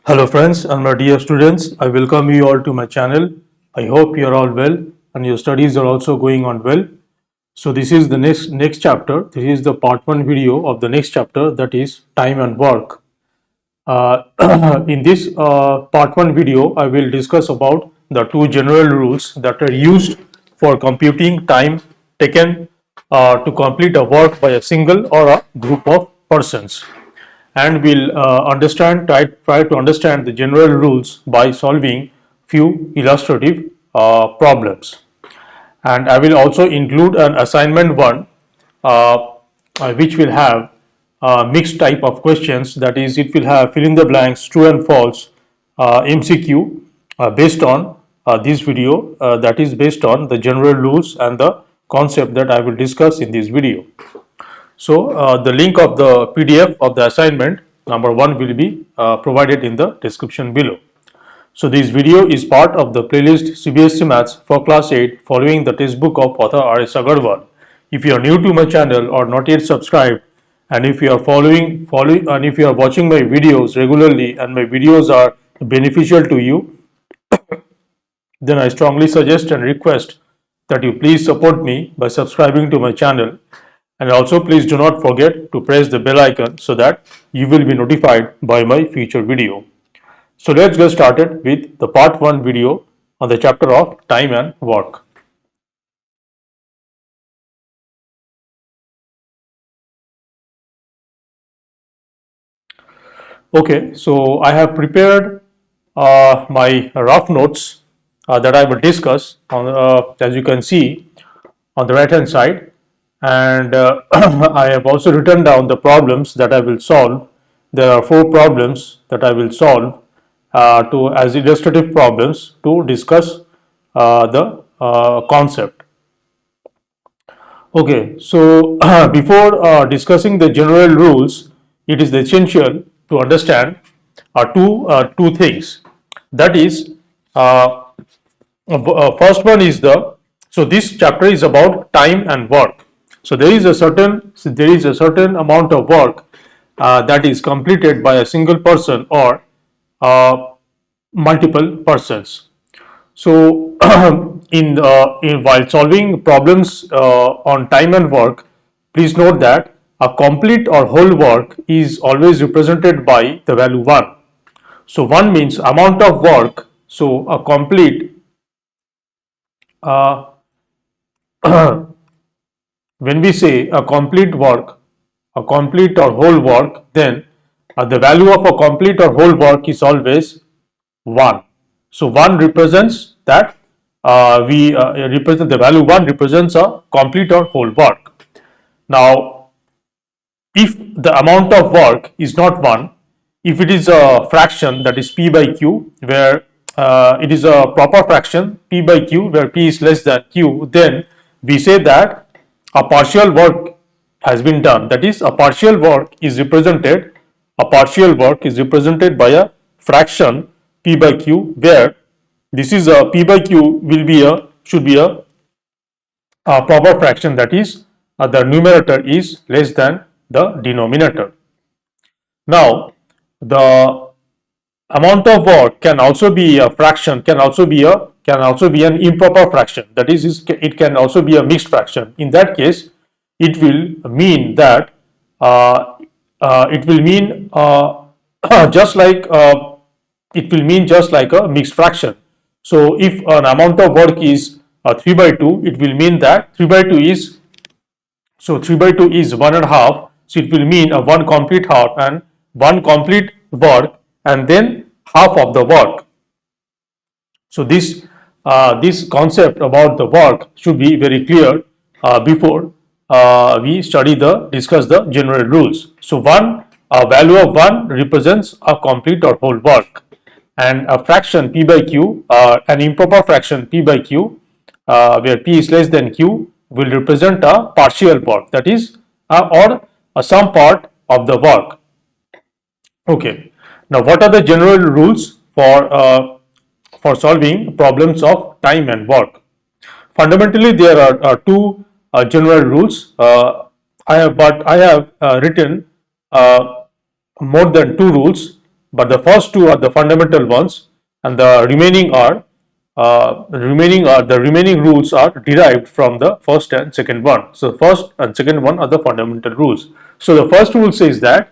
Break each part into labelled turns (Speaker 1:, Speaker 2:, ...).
Speaker 1: Hello friends and my dear students, I welcome you all to my channel. I hope you are all well and your studies are also going on well. So this is the next chapter. This is the part 1 video of the next chapter, that is time and work. In this part 1 video, I will discuss about the two general rules that are used for computing time taken to complete a work by a single or a group of persons, and we'll try to understand the general rules by solving few illustrative problems. And I will also include an assignment one, which will have mixed type of questions. That is, it will have fill in the blanks, true and false, MCQ based on this video, that is based on the general rules and the concept that I will discuss in this video. So the link of the PDF of the assignment number 1 will be provided in the description below. So this video is part of the playlist CBSE Maths for class 8 following the textbook of author RS Aggarwal. If you are new to my channel or not yet subscribed, and if you are and if you are watching my videos regularly and my videos are beneficial to you, then I strongly suggest and request that you please support me by subscribing to my channel, and also please do not forget to press the bell icon so that you will be notified by my future video. So let's get started with the part 1 video on the chapter of time and work. Okay, so I have prepared my rough notes that I will discuss on, as you can see on the right hand side, and I have also written down the problems that I will solve. There are 4 problems that I will solve as illustrative problems to discuss the concept. Okay, so before discussing the general rules, it is essential to understand two things. That is, first one is so this chapter is about time and work. So there is a certain amount of work that is completed by a single person or multiple persons. So while solving problems on time and work, please note that a complete or whole work is always represented by the value 1. So 1 means amount of work. So a complete uh, when we say a complete work, a complete or whole work, then the value of a complete or whole work is always 1. So 1 represents that we represent the value 1 represents a complete or whole work. Now, if the amount of work is not 1, if it is a fraction, that is p by q, where it is a proper fraction p by q where p is less than q, then we say that a partial work has been done. That is, a partial work is represented by a fraction p by q, where this is a p by q should be a proper fraction, that is the numerator is less than the denominator. Now the amount of work can also be a fraction, can also be an improper fraction, that is it can also be a mixed fraction. In that case, it will mean that it will mean just like a mixed fraction. So if an amount of work is 3 by 2, it will mean that 3 by 2 is 1 and a half. So it will mean a 1 complete half and 1 complete work and then half of the work. So this concept about the work should be very clear before we discuss the general rules. So a value of 1 represents a complete or whole work, and a fraction p by q, an improper fraction p by q, where p is less than q, will represent a partial work, that is some part of the work. Okay. Now, what are the general rules for solving problems of time and work? Fundamentally, there are two general rules. I have written more than 2 rules. but the first two are the fundamental ones, and the remaining rules are derived from the first and second one. So first and second one are the fundamental rules. So the first rule says that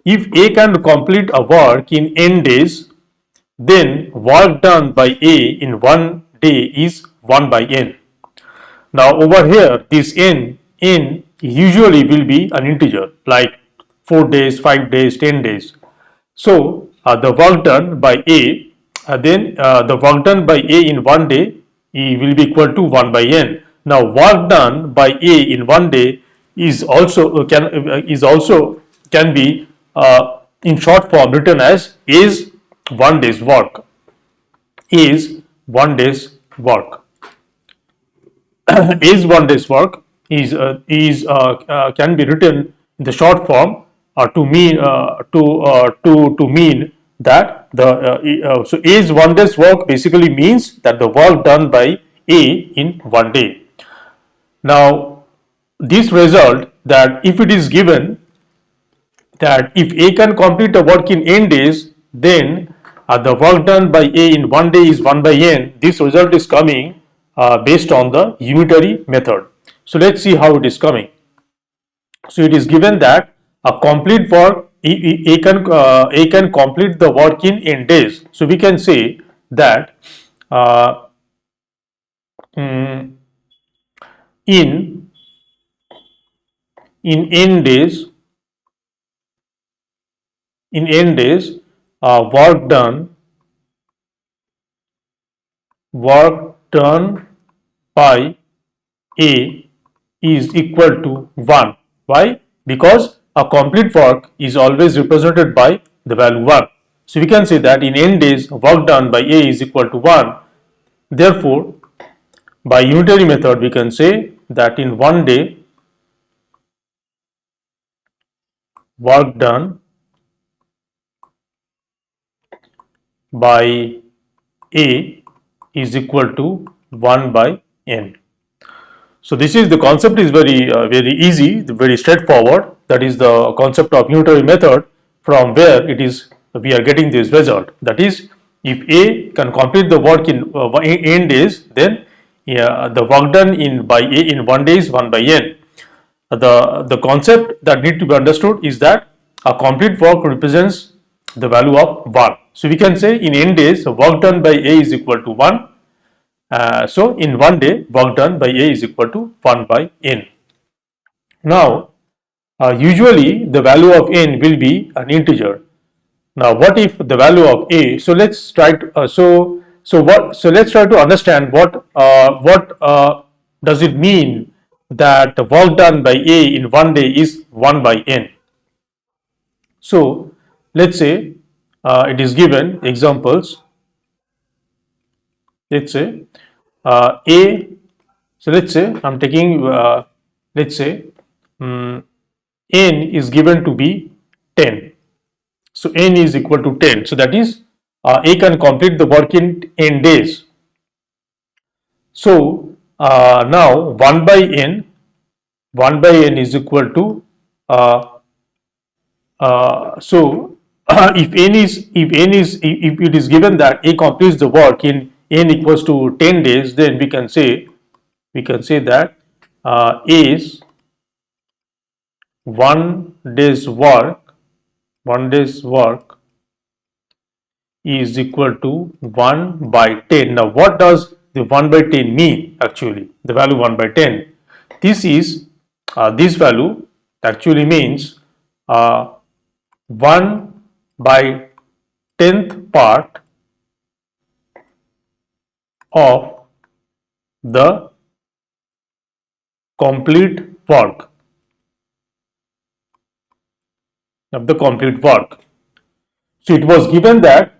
Speaker 1: if A can complete a work in n days, then work done by A in 1 day is 1 by n. Now over here, this n usually will be an integer like 4 days, 5 days, 10 days. So the work done by A, the work done by A in 1 day will be equal to 1 by n. Now work done by A in 1 day can be in short form written as is 1 day's work. Is 1 day's work. Is 1 day's work can be written in the short form to mean that so is 1 day's work basically means that the work done by A in 1 day. Now this result, that if it is given that if A can complete the work in n days, then the work done by A in 1 day is 1 by n. This result is coming based on the unitary method. So let's see how it is coming. So it is given that a complete work A can complete the work in n days. So we can say that in n days work done by A is equal to 1. Why? Because a complete work is always represented by the value 1. So we can say that in n days work done by A is equal to 1. Therefore, by unitary method we can say that in 1 day work done by A is equal to 1 by n. So this is the concept is very easy, very straightforward. That is the concept of unitary method, from where it is we are getting this result. That is, if A can complete the work in n days, then the work done by A in 1 day is 1 by n. The concept that need to be understood is that a complete work represents the value of 1. So we can say in n days work done by A is equal to 1. So in 1 day work done by A is equal to 1 by n. Now usually the value of n will be an integer. Now what if the value of A, so let's try to let's try to understand what does it mean that the work done by A in 1 day is 1 by n. So let's say it is given examples. Let's say A, so let's say I'm taking let's say n is given to be 10. So n is equal to 10. So that is A can complete the work in n days. So now 1 by n is equal to so if it is given that A completes the work in n equals to 10 days, then we can say that A's 1 day's work is equal to 1 by 10. Now what does the 1 by 10 mean actually? The value 1 by 10. This is this value actually means 1 by 10th part of the complete work. So it was given that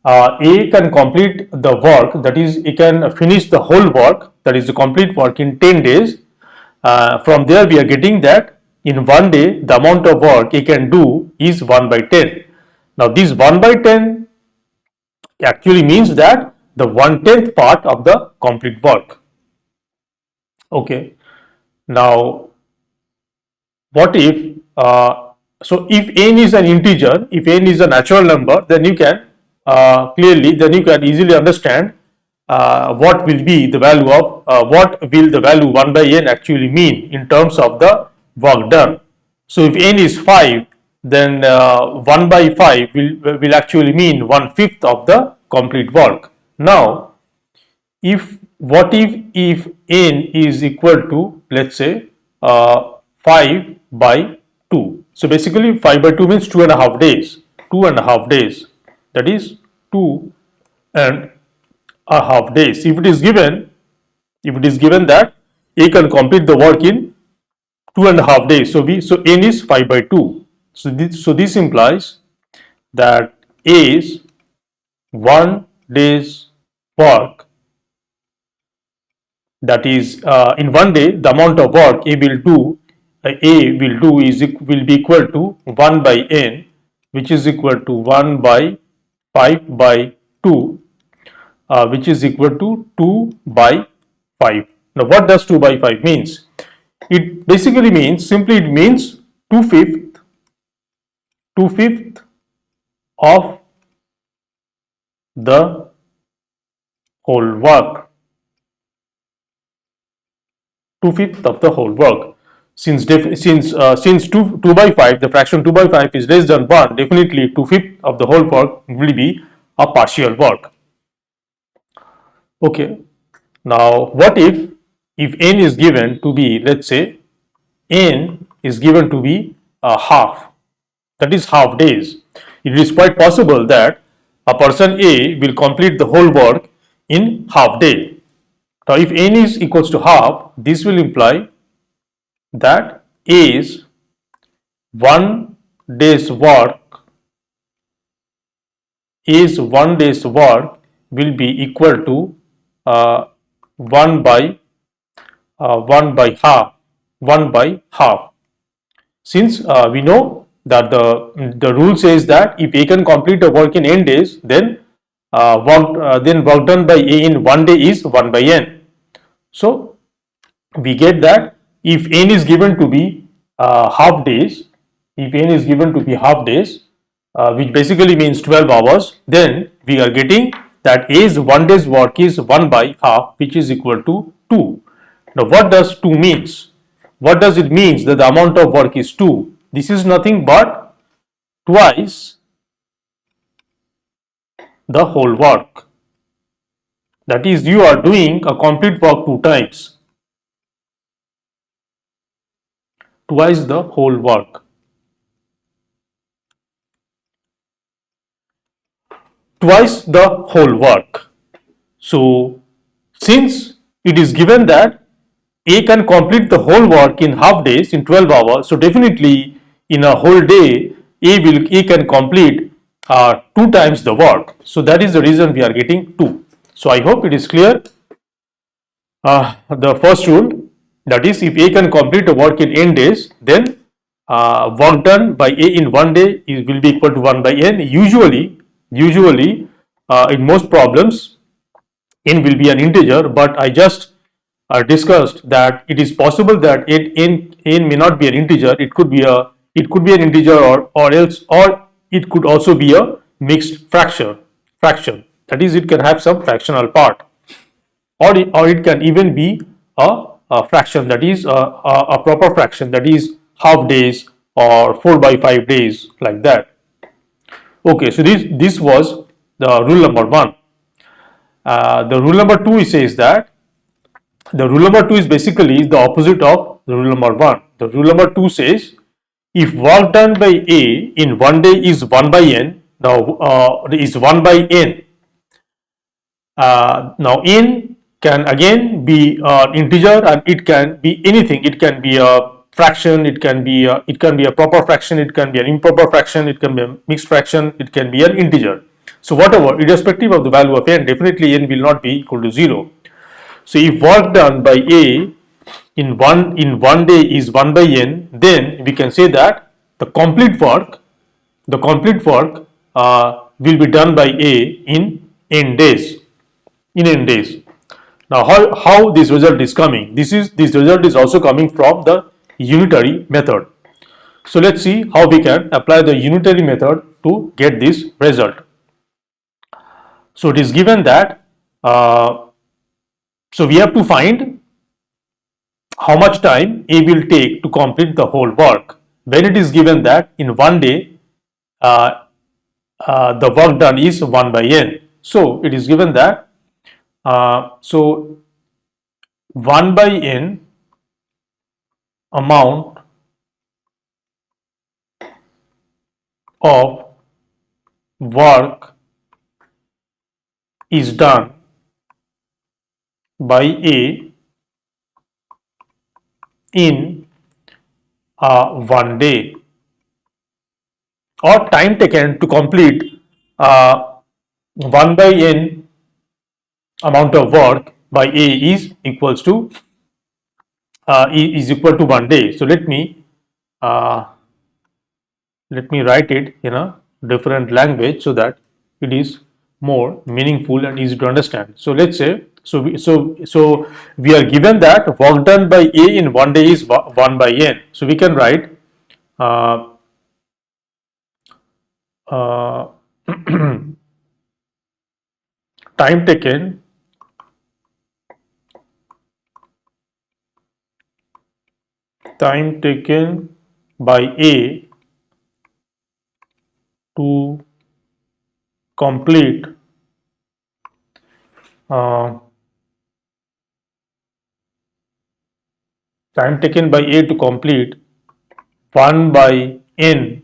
Speaker 1: A can complete the work, that is, he can finish the whole work, that is the complete work in 10 days. From there we are getting that in 1 day the amount of work he can do is 1 by 10. Now this 1 by 10 actually means that the 1/10th part of the complete work. Okay. Now what if So if n is an integer, if n is a natural number, then you can then you can easily understand what will be the value of what will the value 1 by n actually mean in terms of the work done. So if n is 5, then 1 by 5 will actually mean 1/5 of the complete work. Now, if n is equal to, let's say, 5 by 2. So basically 5 by 2 means 2.5 days. 2.5 days, that is 2.5 days. If it is given that a can complete the work in 2.5 days, so n is 5 by 2. So this implies that a's 1 day's work, that is in 1 day the amount of work a will do will be equal to 1 by n, which is equal to 1 by 5 by 2, which is equal to 2 by 5. Now what does 2 by 5 means? It basically means, simply it means 2/5 of the whole work. 2/5 of the whole work. Since 2 by 5, the fraction 2 by 5 is less than 1, definitely 2/5 of the whole work will be a partial work. Okay. Now what if n is given to be, let's say, n is given to be half, that is half days. It is quite possible that a person A will complete the whole work in half day. Now if n is equals to half, this will imply that A's 1 day's work will be equal to 1 by 1 by half. Since we know that the rule says that if A can complete a work in n days, then work done by A in 1 day is 1 by n. So we get that if n is given to be half days, which basically means 12 hours, then we are getting that A's 1 day's work is 1 by half, which is equal to 2. Now what does 2 means? What does it means that the amount of work is 2? This is nothing but twice the whole work. That is, you are doing a complete work 2 times. Twice the whole work. Twice the whole work. So since it is given that A can complete the whole work in half days, in 12 hours, so definitely in a whole day A can complete 2 times the work. So that is the reason we are getting 2. So I hope it is clear. The first rule, that is, if A can complete a work in n days, then work done by A in 1 day will be equal to 1 by n. Usually in most problems n will be an integer, but I just discussed that it is possible that n may not be an integer. It could be an integer, or it could also be a mixed fraction. That is, it can have some fractional part, or it can even be a fraction, that is a proper fraction, that is half days or 4 by 5 days, like that. Okay, so this was the rule number 1. The rule number 2 says that the rule number 2 is basically the opposite of the rule number 1. The rule number 2 says if work done by A in 1 day is 1 by n, now is 1 by n. Now n can again be integer, and it can be anything. It can be a fraction, it can be a proper fraction, it can be an improper fraction, it can be a mixed fraction, it can be an integer. So whatever, irrespective of the value of n, definitely n will not be equal to 0. So if work done by A in one day is 1 by n, then we can say that the complete work will be done by A in n days. Now how this result is coming? This result is also coming from the unitary method. So let's see how we can apply the unitary method to get this result. So it is given that so we have to find how much time A will take to complete the whole work. When it is given that in one day uh, the work done is 1 by n. So it is given that so 1 by n amount of work is done by A in 1 day, or time taken to complete 1 by n amount of work by A is equals to is equal to 1 day. So uh, let me write it in a different language so that it is more meaningful and easy to understand. So let's say we are given that work done by A in 1 day is 1 by n. So we can write uh, uh, time taken by A to complete uh, time taken by A to complete 1 by n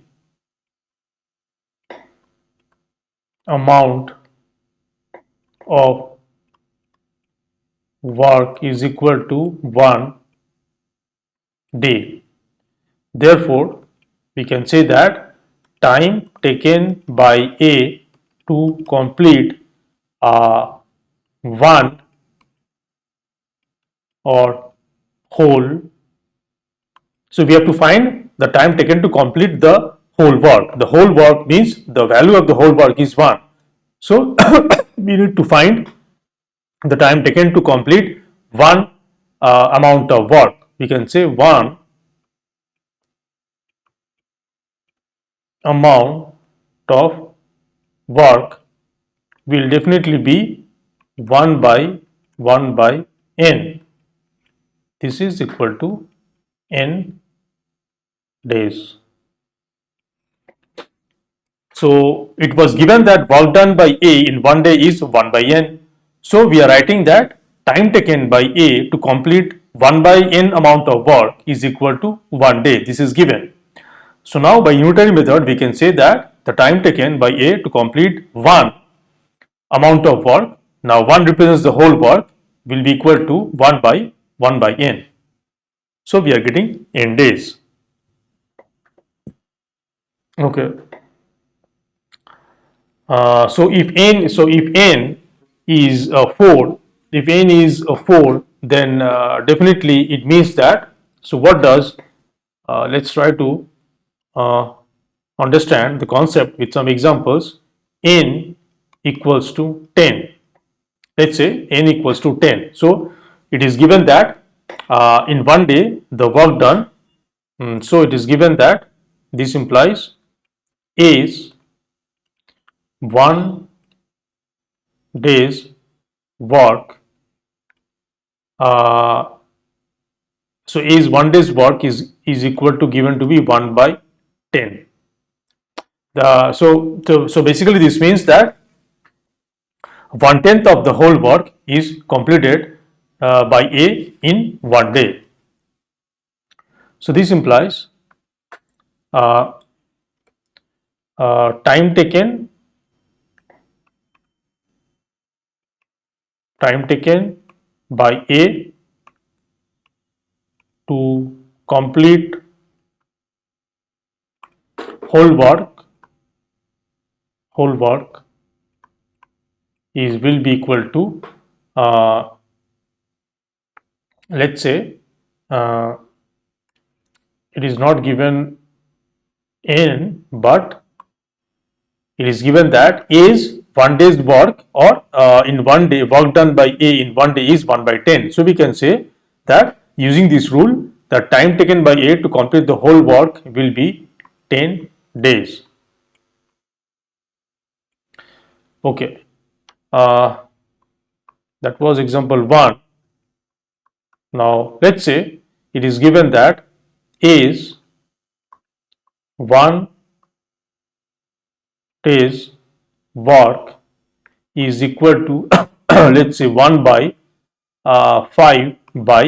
Speaker 1: amount of work is equal to 1 day. Therefore, we can say that time taken by A to complete one or whole. So we have to find the time taken to complete the whole work. The whole work means the value of the whole work is 1. So we need to find the time taken to complete one amount of work. We can say one amount of work will definitely be 1 by n. This is equal to n days. So it was given that work done by A in 1 day is 1 by n. So we are writing that time taken by A to complete 1 by n amount of work is equal to 1 day. This is given. So now by unitary method we can say that the time taken by A to complete one amount of work, now 1 represents the whole work, will be equal to 1 by n. So we are getting n days. Okay. So if n is 4, if n is 4, then definitely it means that. So what does? Let's try to uh, understand the concept with some examples. N equals to 10. Let's say n equals to 10. So it is given that in 1 day the work done. So it is given that this implies is 1 day's work. So is 1 day's work is equal to given to be 1 by 10. So basically this means that 1/10 of the whole work is completed by A in 1 day. So this implies uh, time taken by A to complete whole work is will be equal to uh, let's say it is not given n, but it is given that A is 1 day's work, or in 1 day work done by A in 1 day is 1 by 10. So we can say that using this rule the time taken by A to complete the whole work will be 10 days. Okay, that was example 1. Now let's say it is given that A's 1 day's work is equal to let's say 1 by 5 by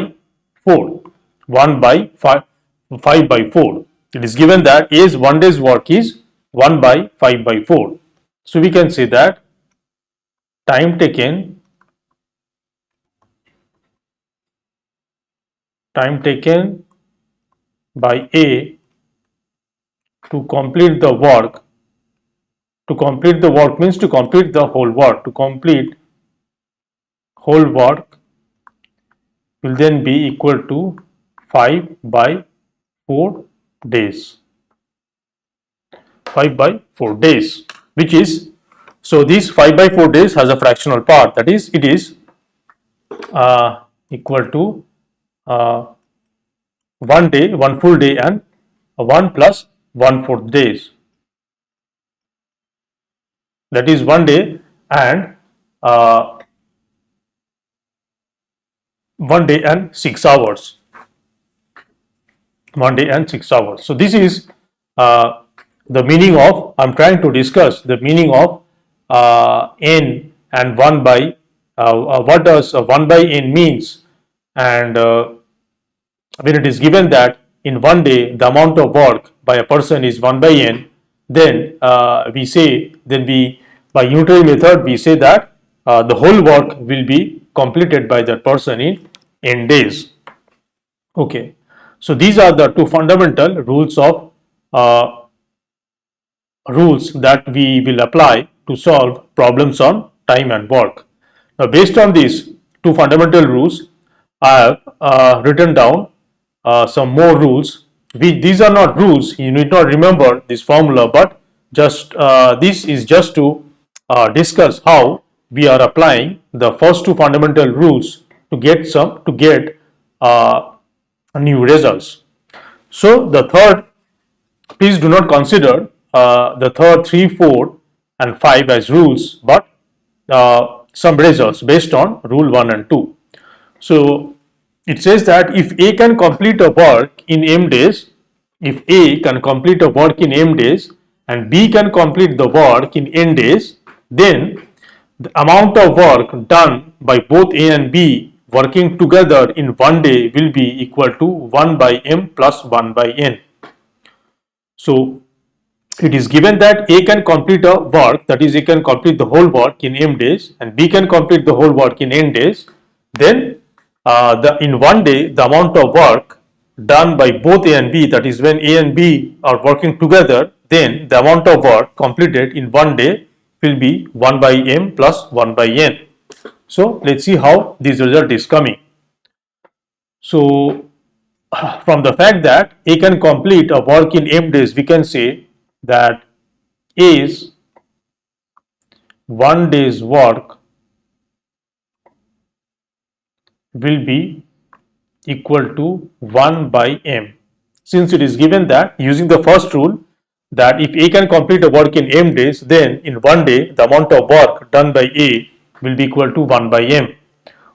Speaker 1: 4, 1 by 5 by 4. It is given that A's 1 day's work is 1 by 5 by 4. So we can say that time taken by A to complete the work, means to complete the whole work, to complete whole work will then be equal to 5 by 4 days. 5 by 4 days, which is, so this 5 by 4 days has a fractional part, that is it is equal to 1 day, 1 full day, and 1 plus 1/4 days, that is 1 day and 1 day and 6 hours, 1 day and 6 hours. So this is the meaning of, I'm trying to discuss the meaning of n and 1 by, what does 1 by n means, and when it is given that in 1 day the amount of work by a person is 1 by n, then we by unitary method we say that the whole work will be completed by that person in n days. Okay, so these are the two fundamental rules of rules that we will apply to solve problems on time and work. Now, based on these two fundamental rules, I have written down some more rules. These are not rules, you need not remember this formula, but just this is just to discuss how we are applying the first two fundamental rules to get new results. So the third, please do not consider the third, 3, 4 and 5 as rules, but some results based on rule 1 and 2. So it says that if A can complete a work in m days, if A can complete a work in m days and B can complete the work in n days, then the amount of work done by both A and B working together in 1 day will be equal to 1 by m plus 1 by n. So it is given that A can complete a work, that is A can complete the whole work in m days and B can complete the whole work in n days, then in 1 day the amount of work done by both A and B, that is when A and B are working together, then the amount of work completed in 1 day will be 1 by m plus 1 by n. So let's see how this result is coming. So from the fact that A can complete a work in m days, we can say that A's 1 day's work will be equal to 1 by m, since it is given that using the first rule that if A can complete a work in m days, then in 1 day the amount of work done by A will be equal to 1 by m,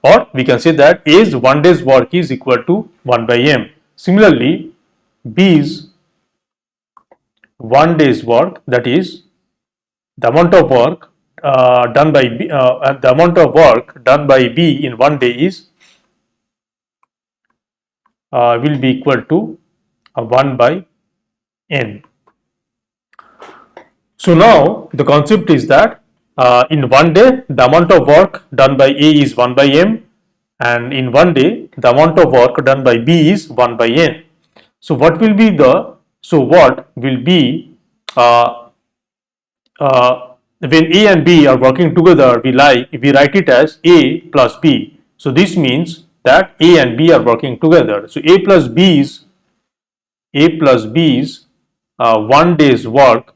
Speaker 1: or we can say that A's 1 day's work is equal to 1 by m. Similarly, B's 1 day's work, that is the amount of work done by B, the amount of work done by B in 1 day is will be equal to 1 by n. So now the concept is that in 1 day the amount of work done by A is 1 by m, and in 1 day the amount of work done by B is 1 by n. So what will be when A and B are working together, we write it as A plus B. So this means that A and B are working together. So A plus B's 1 day's work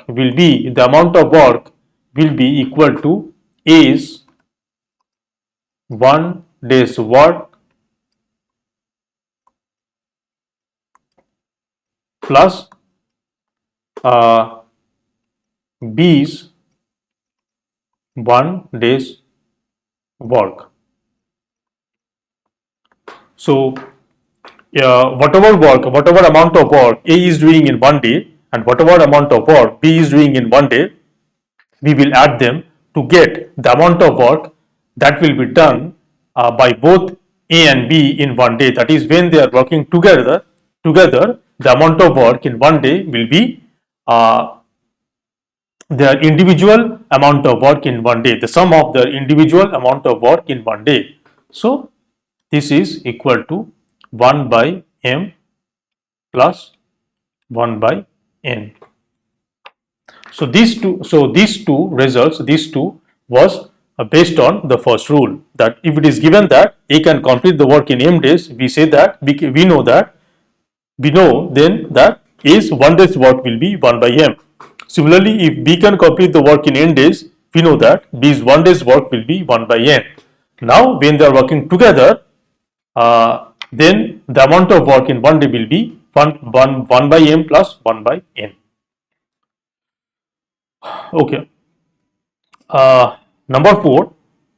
Speaker 1: will be, the amount of work will be equal to A's 1 days work plus B's 1 day's work. So whatever amount of work A is doing in 1 day and whatever amount of work B is doing in 1 day, we will add them to get the amount of work that will be done by both A and B in 1 day. That is, when they are working together, the amount of work in 1 day will be their individual amount of work in 1 day, the sum of their individual amount of work in 1 day. So this is equal to 1 by m plus 1 by n. So these two results, these two was based on the first rule, that if it is given that A can complete the work in m days, we say that we know then that A's 1 day's work will be 1 by m. Similarly, if B can complete the work in n days, we know that B's 1 day's work will be 1 by n. Now, when they are working together, then the amount of work in 1 day will be 1 by m plus 1 by n. Okay. Number 4,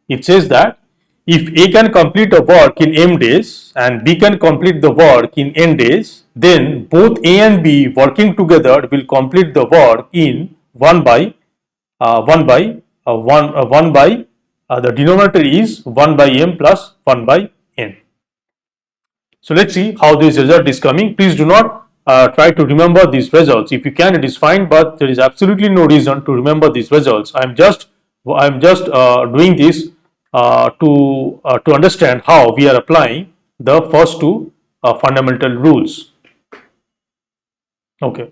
Speaker 1: it says that if A can complete a work in m days and B can complete the work in n days, then both A and B working together will complete the work in 1 by the denominator is 1 by m plus 1 by n. So let's see how this result is coming. Please do not try to remember these results. If you can, it is fine, but there is absolutely no reason to remember these results. I'm just doing this to understand how we are applying the first two fundamental rules. Okay.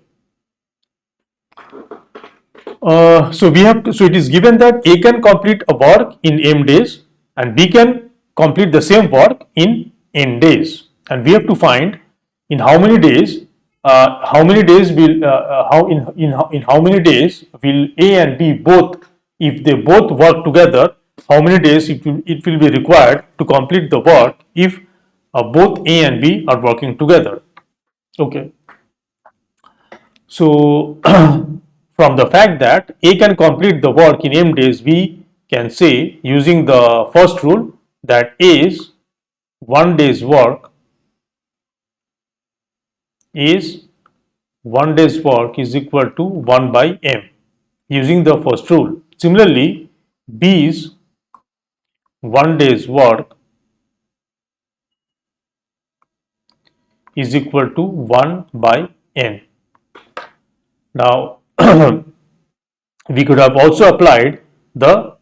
Speaker 1: So it is given that A can complete a work in m days and B can complete the same work in n days, and we have to find in how many days will A and B both, if they both work together, how many days it will be required to complete the work if both A and B are working together. Okay. So from the fact that A can complete the work in m days, we can say, using the first rule, that A's 1 day's work is 1 day's work is equal to 1 by m, using the first rule. Similarly, B's 1 day's work is equal to 1 by n. Now, we could have also applied the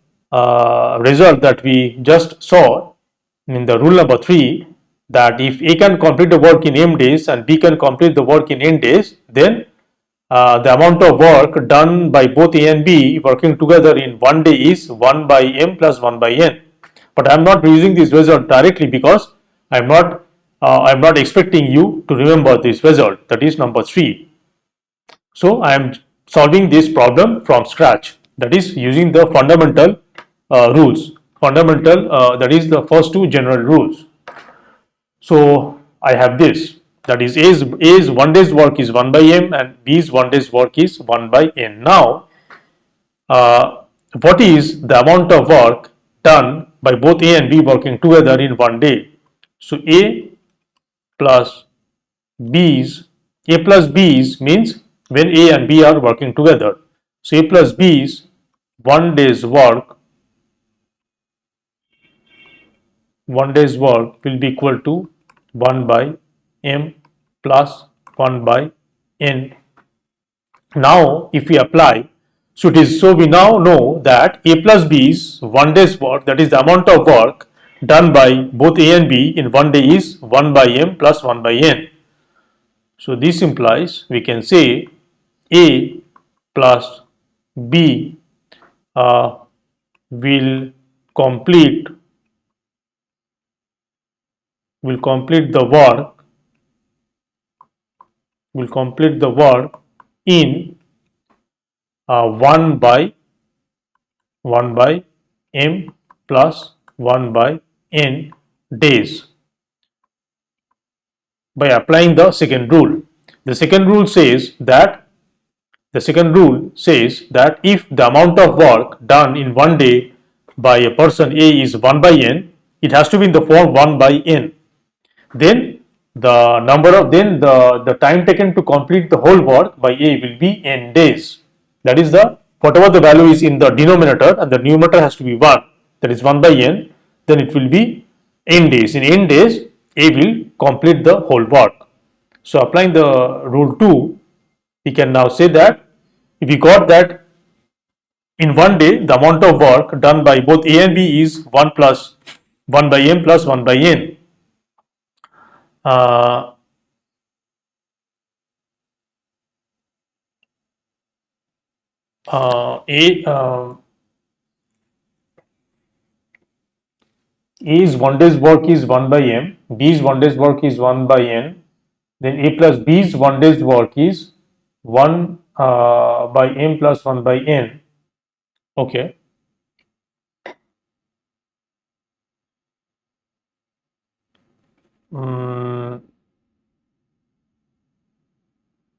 Speaker 1: result that we just saw in the rule number 3, that if A can complete the work in m days and B can complete the work in n days, then the amount of work done by both A and B working together in 1 day is 1 by m plus 1 by n. But I am not using this result directly because I am not expecting you to remember this result, that is number 3. So I am solving this problem from scratch, that is using the fundamental rules, that is the first two general rules. So I have this, that is A's 1 day's work is 1 by m and B's 1 day's work is 1 by n. Now, what is the amount of work done by both A and B working together in 1 day? So A plus B's means when A and B are working together. So A plus B's 1 day's work will be equal to 1 by m plus 1 by n. Now, if we apply, so we now know that A plus B's 1 day's work, that is the amount of work done by both A and B in 1 day, is 1 by m plus 1 by n. So this implies we can say A plus B will complete the work in 1 by m plus 1 by n days by applying the second rule. The second rule says that if the amount of work done in one day by a person A is 1 by n, it has to be in the form 1 by n. Then the time taken to complete the whole work by A will be n days. That is the whatever the value is in the denominator, and the numerator has to be 1, that is 1 by n, then it will be n days. In n days A will complete the whole work. So applying the rule 2, we can now say that if we got that in one day the amount of work done by both A and B is 1 plus 1 by m plus 1 by n. uh, A A's one day's work is 1 by m, B's one day's work is 1 by n, then A plus B's one day's work is 1 by m plus 1 by n. Okay.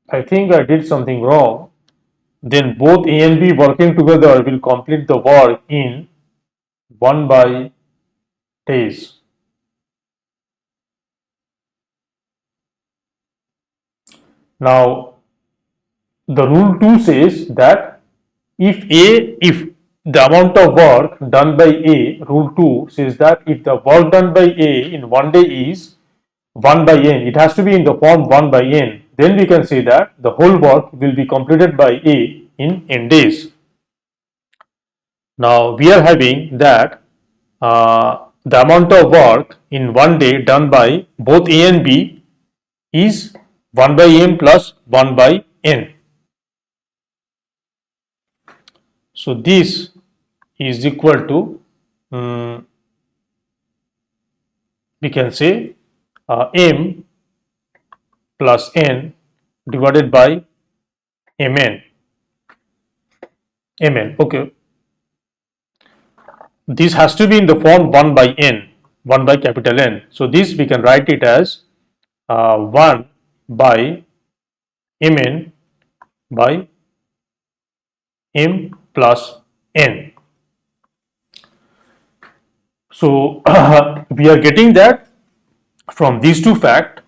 Speaker 1: I think I did something wrong. Then both A and B working together will complete the work in 1 by days. Now, the rule 2 says that if the amount of work done by A, rule 2 says that if the work done by A in one day is 1 by n, it has to be in the form 1 by n. Then we can say that the whole work will be completed by A in n days. Now we are having that the amount of work in one day done by both A and B is 1 by m plus 1 by n. So this is equal to we can say m plus n divided by mn. Okay. This has to be in the form 1 by n, 1 by capital N. So this we can write it as 1 by mn by m plus n. So we are getting that from these two facts,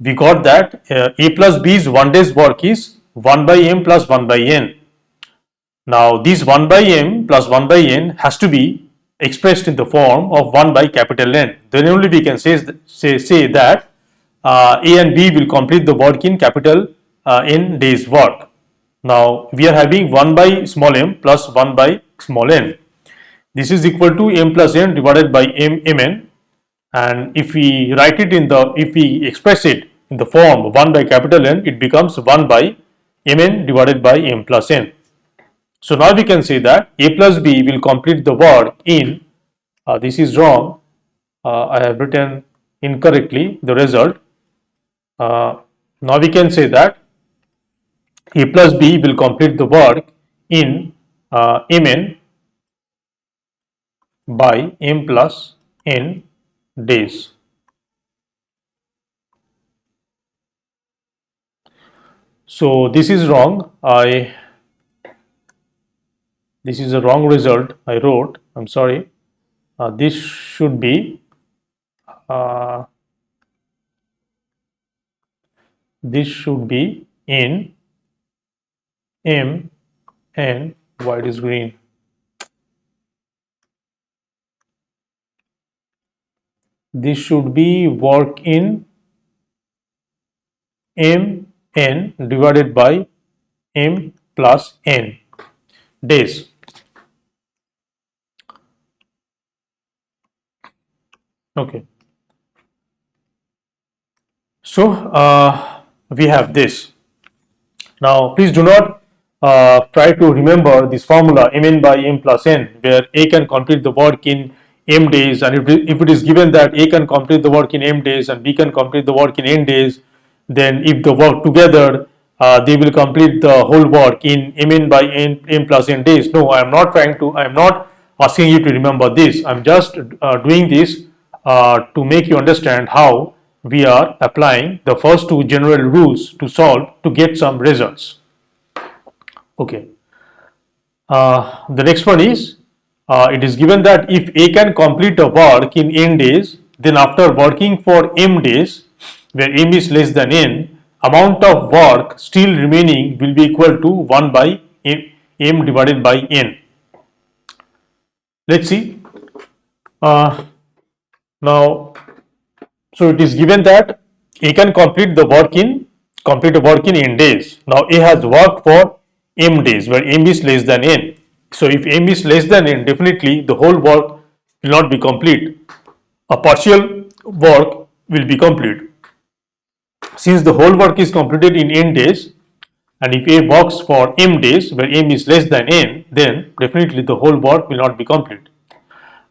Speaker 1: we got that A plus B's one day's work is 1 by m plus 1 by n. Now this 1 by m plus 1 by n has to be expressed in the form of 1 by capital N. Then only we can say that A and B will complete the work in capital N days work. Now we are having 1 by small m plus 1 by small n. This is equal to m plus n divided by mn, and if we express it in the form 1 by capital N, it becomes 1 by mn divided by m plus n. So now we can say that A plus B will complete the work in, this is wrong, I have written incorrectly the result. Now we can say that A plus B will complete the work in mn by m plus n days. So this is wrong. This is a wrong result I wrote. I'm sorry. This should be in m and why it is green. This should be work in m n divided by m plus n days. Okay. So we have this. Now please do not try to remember this formula mn by m plus n, where A can complete the work in m days, and if it is given that A can complete the work in m days and B can complete the work in n days, then if the work together they will complete the whole work in mn by m plus n days. No, I am not asking you to remember this. I'm just doing this to make you understand how we are applying the first two general rules to solve to get some results. Okay. The next one is, it is given that if A can complete a work in n days, then after working for m days, where m is less than n, amount of work still remaining will be equal to 1 by m divided by n. Let's see. Now, so it is given that A can complete a work in n days. Now A has worked for m days, where m is less than n. So if m is less than n, definitely the whole work will not be complete. A partial work will be complete. Since the whole work is completed in n days, and if A works for m days, where m is less than n, then definitely the whole work will not be complete.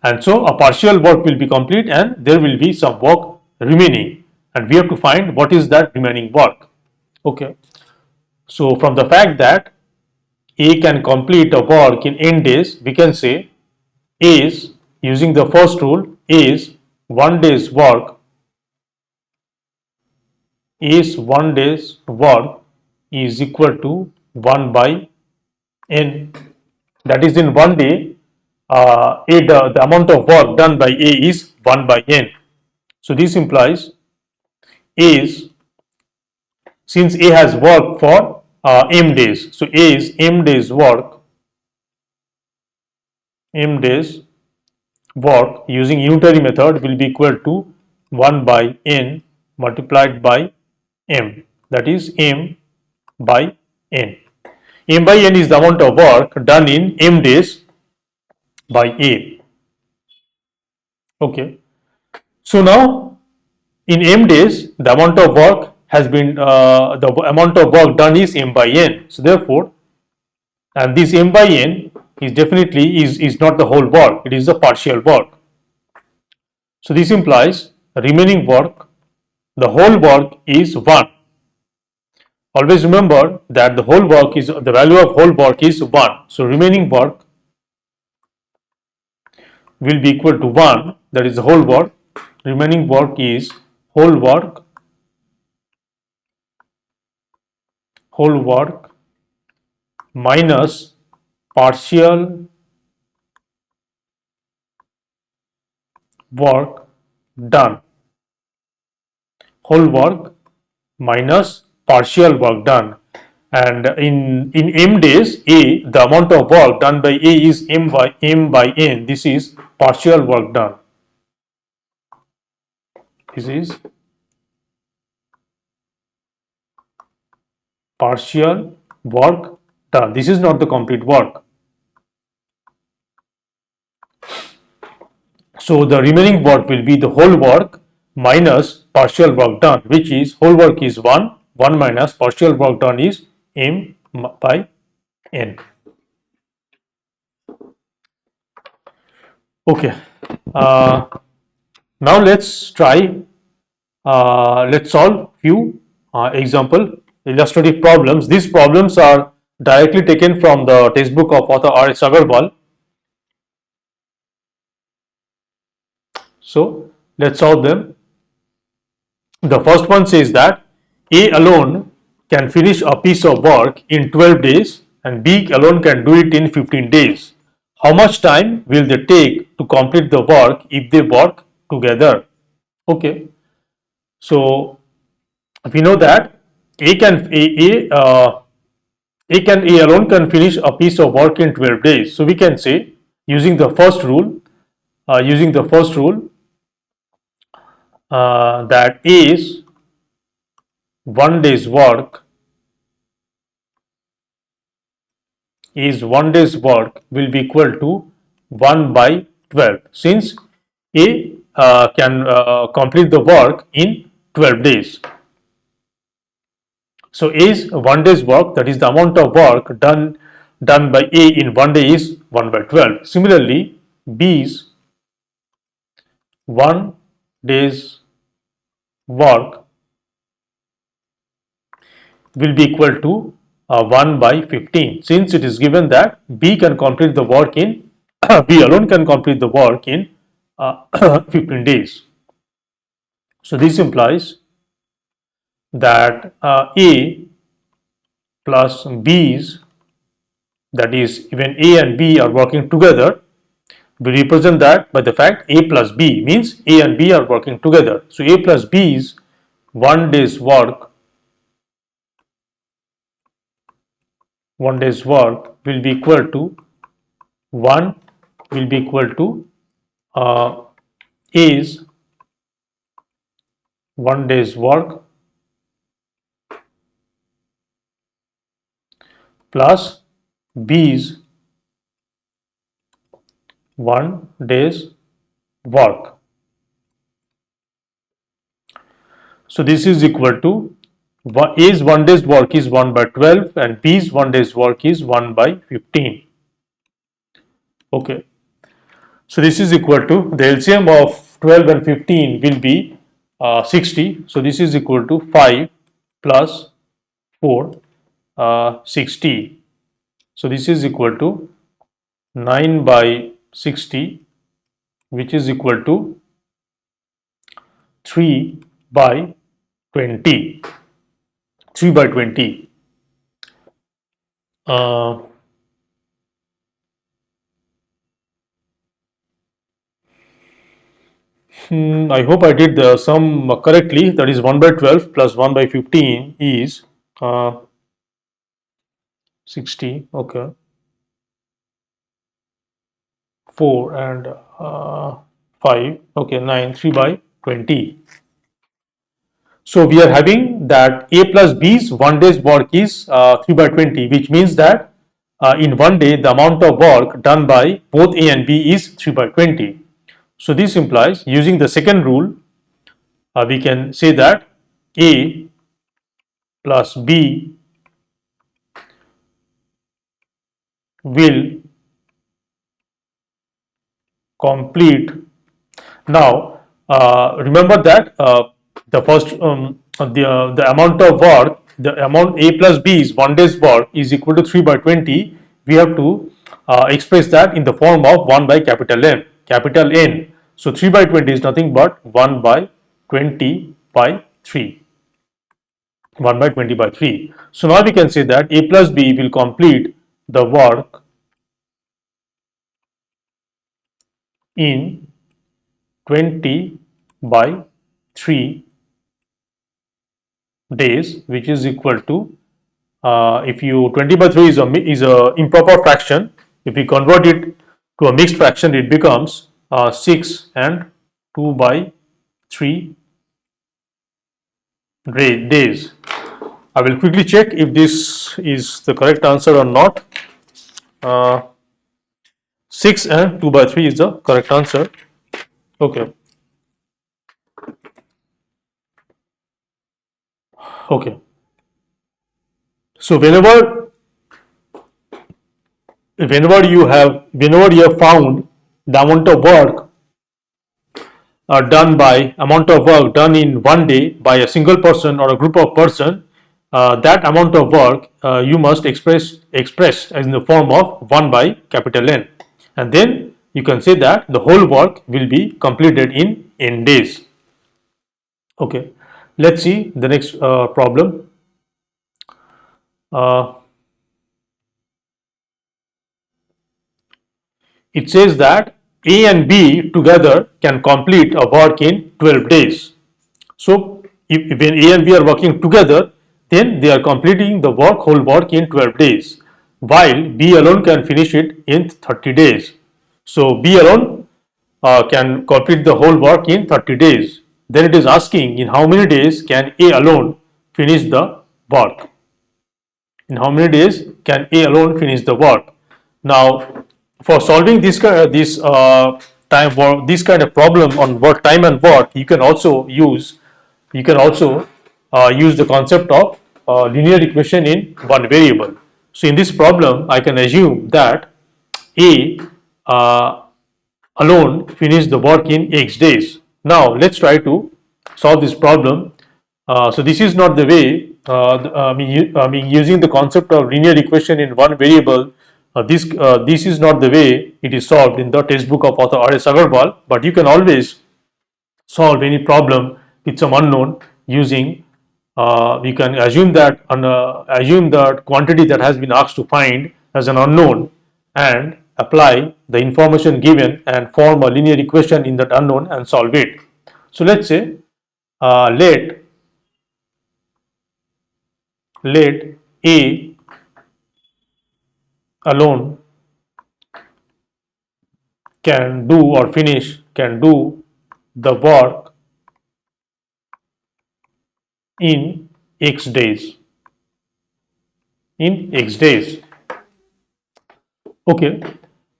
Speaker 1: And so a partial work will be complete and there will be some work remaining, and we have to find what is that remaining work. Okay. So from the fact that A can complete a work in n days, we can say is, using the first rule, is 1 day's work is equal to 1 by n. That is, in 1 day, the amount of work done by A is 1 by n. So this implies is, since A has worked for m days, so A is m days work using unitary method will be equal to 1 by n multiplied by m, that is m by n. M by n is the amount of work done in m days by A. Okay. So now in m days, the amount of work has been the amount of work done is m by n. So therefore, and this m by n is definitely is not the whole work, it is the partial work. So this implies remaining work, the whole work is 1. Always remember that the whole work is, the value of whole work is 1. So remaining work will be equal to 1, that is the whole work. Remaining work is whole work minus partial work done. Whole work minus partial work done. And in m days, A, the amount of work done by A is m by n. This is partial work done. This is partial work done. This is not the complete work. So the remaining work will be the whole work minus partial work done, which is whole work is 1, 1 minus partial work done is m by n. Okay. Now let's try, let's solve few example illustrative problems. These problems are directly taken from the textbook of author RS Aggarwal. So let's solve them. The first one says that A alone can finish a piece of work in 12 days and B alone can do it in 15 days. How much time will they take to complete the work if they work together? Okay. So we know that A alone can finish a piece of work in 12 days. So we can say, using the first rule, that A's 1 day's work will be equal to 1 by 12, since A can complete the work in 12 days. So A's 1 day's work, that is the amount of work done by A in 1 day, is 1 by 12. Similarly, B's 1 day's work will be equal to 1 by 15, since it is given that B can complete the work in B alone can complete the work in 15 days. So this implies that A plus B's, that is when A and B are working together, we represent that by the fact A plus B means A and B are working together. So A plus B's 1 day's work, 1 day's work will be equal to 1 will be equal to A's 1 day's work plus B's 1 day's work. So this is equal to A's 1 day's work is 1 by 12 and B's 1 day's work is 1 by 15. Okay. So this is equal to the LCM of 12 and 15 will be 60. So this is equal to 5 plus 4, 60. So this is equal to 9 by 60, which is equal to 3 by 20. 3 by 20. I hope I did the sum correctly. That is 1 by 12 plus 1 by 15 is 60. Okay. 4 and 5. Okay, 9. 3 by 20. So we are having that A plus B's 1 day's work is 3 by 20, which means that in 1 day the amount of work done by both A and B is 3 by 20. So this implies, using the second rule, we can say that A plus B will complete. Now remember that the first the amount of work, the amount A plus B's 1 day's work is equal to 3 by 20. We have to express that in the form of 1 by capital M, capital N. So 3 by 20 is nothing but 1 by 20 by 3. 1 by 20 by 3. So now we can say that A plus B will complete the work in 20 by 3 days, which is equal to, if you 20 by 3 is a improper fraction, if we convert it to a mixed fraction, it becomes 6 and 2 by 3 days. I will quickly check if this is the correct answer or not. 6 and 2 by 3 is the correct answer. Okay. Okay. So whenever you have found the amount of work amount of work done in 1 day by a single person or a group of person, that amount of work you must express as in the form of 1 by capital N, and then you can say that the whole work will be completed in n days. Okay, let's see the next problem. It says that A and B together can complete a work in 12 days. So when A and B are working together, then they are completing the whole work in 12 days, while B alone can finish it in 30 days. So B alone can complete the whole work in 30 days. Then it is asking, in how many days can A alone finish the work? In how many days can A alone finish the work? Now, for solving this kind of problem on work, time and work, you can also use the concept of linear equation in one variable. So in this problem, I can assume that A alone finished the work in X days. Now let's try to solve this problem. So this is not the way. Using the concept of linear equation in one variable This is not the way it is solved in the textbook of author RS Aggarwal, but you can always solve any problem with some unknown using we can assume that quantity that has been asked to find as an unknown and apply the information given and form a linear equation in that unknown and solve it. So let's say let A alone can do the work in x days Okay.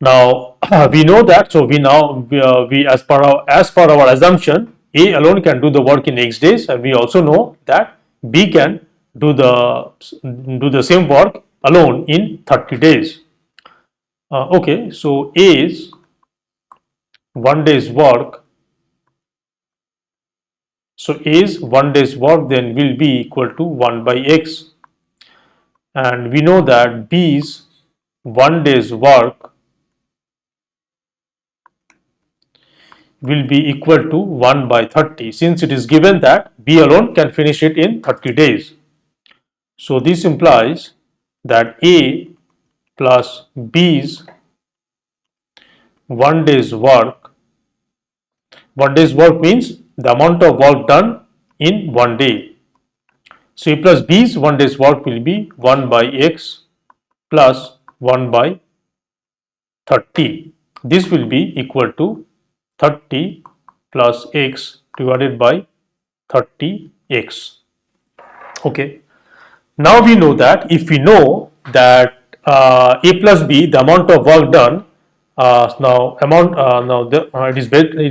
Speaker 1: Now we know that. So we as per our assumption, A alone can do the work in x days, and we also know that B can do the same work alone in 30 days. Okay. So A's 1 day's work. So A's 1 day's work then will be equal to 1 by x, and we know that B's 1 day's work will be equal to 1 by 30, since it is given that B alone can finish it in 30 days. So this implies that A plus B's 1 day's work, 1 day's work means the amount of work done in 1 day. So A plus B's 1 day's work will be 1 by x plus 1 by 30. This will be equal to 30 plus x divided by 30x. Okay. Now we know that if we know that A plus B, the amount of work done, it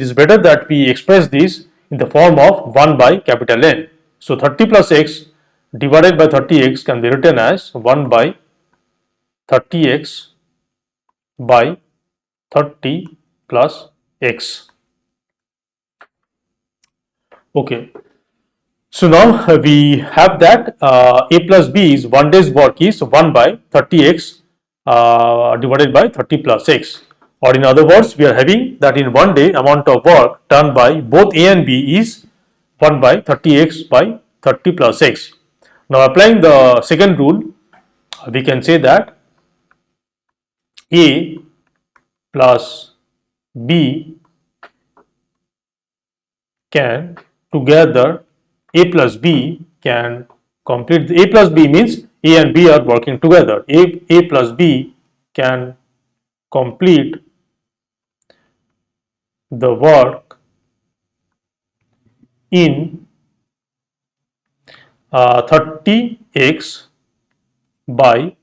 Speaker 1: is better that we express this in the form of 1 by capital N. So 30 plus x divided by 30x can be written as 1 by 30x by 30 plus x. Okay. So now we have that A plus B's 1 day's work is 1 by 30x divided by 30 plus x. Or in other words, we are having that in 1 day amount of work done by both A and B is 1 by 30x by 30 plus x. Now applying the second rule, we can say that A plus B can together, A plus B can complete, A plus B means A and B are working together. A plus B can complete the work in 30x by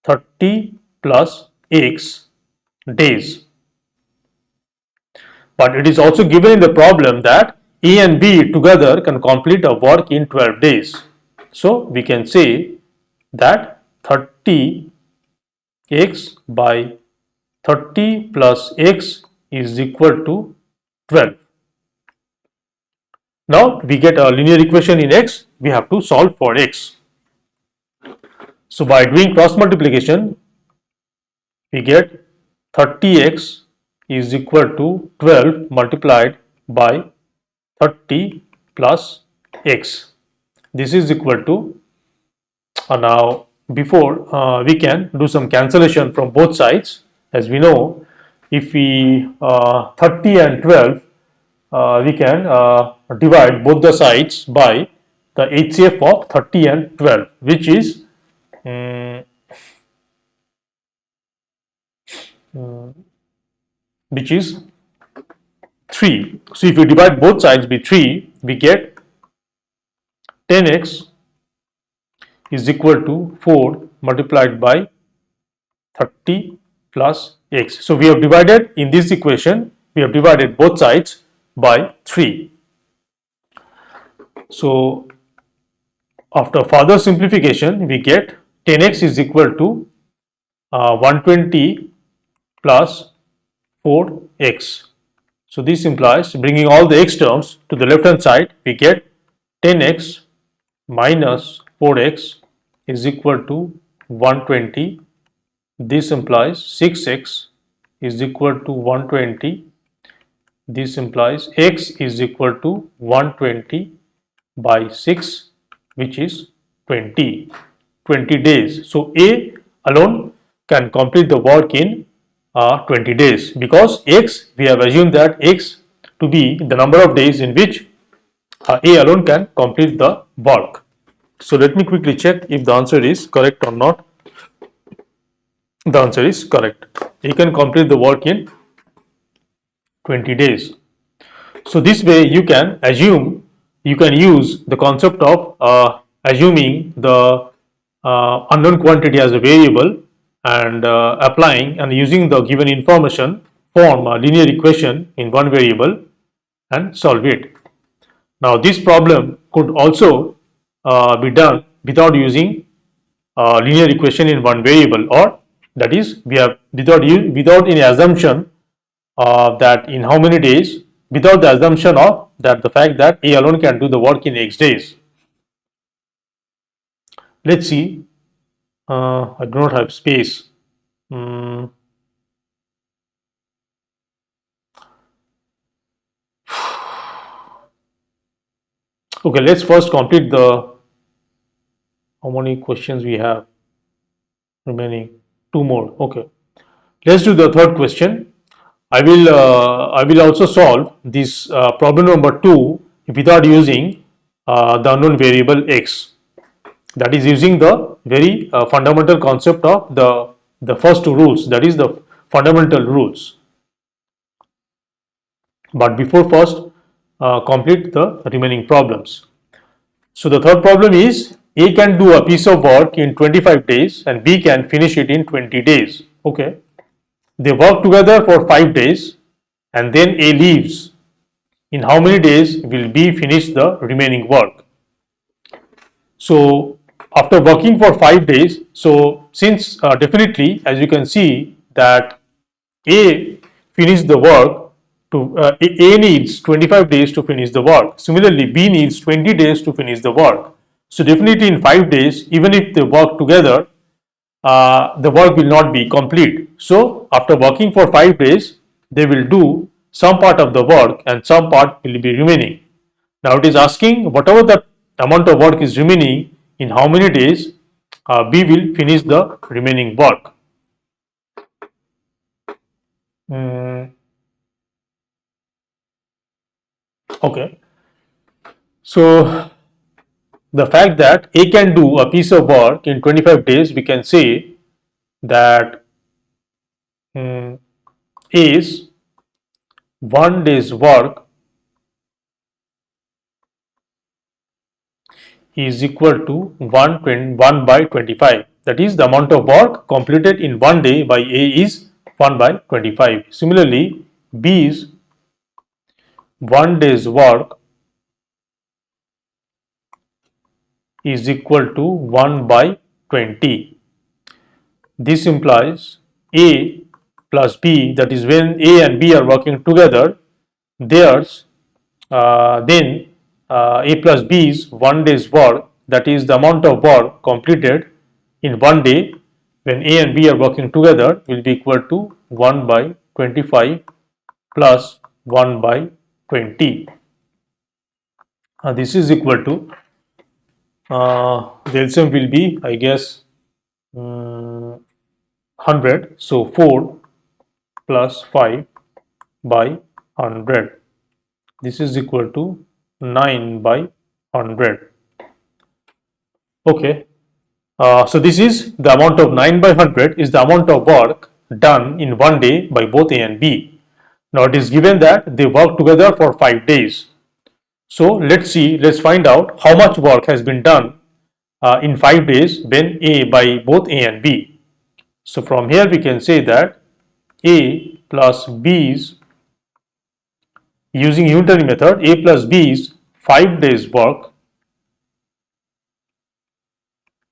Speaker 1: 30 plus x days. But it is also given in the problem that A and B together can complete a work in 12 days. So we can say that 30x by 30 plus x is equal to 12. Now we get a linear equation in x, we have to solve for x. So by doing cross multiplication, we get 30x is equal to 12 multiplied by 30 plus x. This is equal to, now before we can do some cancellation from both sides. As we know, if we 30 and 12, we can divide both the sides by the HCF of 30 and 12, which is 3. So if you divide both sides by 3, we get 10x is equal to 4 multiplied by 30 plus x. So we have divided, in this equation, we have divided both sides by 3. So after further simplification, we get 10x is equal to 120 plus 4x. So this implies, bringing all the x terms to the left hand side, we get 10x minus 4x is equal to 120 This implies 6x is equal to 120. This implies x is equal to 120 by 6, which is 20 days. So A alone can complete the work in 20 days, because x, we have assumed that x to be the number of days in which A alone can complete the work. So let me quickly check if the answer is correct or not. The answer is correct. A can complete the work in 20 days. So this way you can assume, you can use the concept of assuming the unknown quantity as a variable, and applying and using the given information, form a linear equation in one variable and solve it. Now this problem could also be done without using linear equation in one variable, or that is, we have without any assumption that in how many days, without the assumption of that the fact that A alone can do the work in X days. Let's see. I do not have space. Okay, let's first complete the, how many questions we have remaining? Two more. Okay, let's do the third question. I will also solve this problem number 2 without using the unknown variable x. That is using the very fundamental concept of the first two rules, that is the fundamental rules. But before first complete the remaining problems. So the third problem is A can do a piece of work in 25 days and B can finish it in 20 days. Okay. They work together for 5 days and then A leaves. In how many days will B finish the remaining work? So after working for 5 days, so since definitely, as you can see, that A finished the work to A needs 25 days to finish the work. Similarly, B needs 20 days to finish the work. So definitely in 5 days, even if they work together, the work will not be complete. So after working for 5 days, they will do some part of the work and some part will be remaining. Now it is asking whatever the amount of work is remaining, in how many days B will finish the remaining work. Okay. So the fact that A can do a piece of work in 25 days, we can say that A's 1 day's work is equal to 1 by 25. That is, the amount of work completed in 1 day by A is 1 by 25. Similarly, B's 1 day's work is equal to 1 by 20. This implies A plus B, that is when A and B are working together, theirs then A plus B's 1 day's work, that is the amount of work completed in 1 day when A and B are working together, will be equal to 1 by 25 plus 1 by 20. This is equal to, the LCM will be, I guess, 100. So 4 plus 5 by 100. This is equal to 9 by 100. Okay. So this is the amount of 9 by 100 is the amount of work done in 1 day by both A and B. Now it is given that they work together for 5 days. So let's find out how much work has been done in 5 days when by both A and B. So from here we can say that A plus B's, using unitary method, A plus B's 5 days work,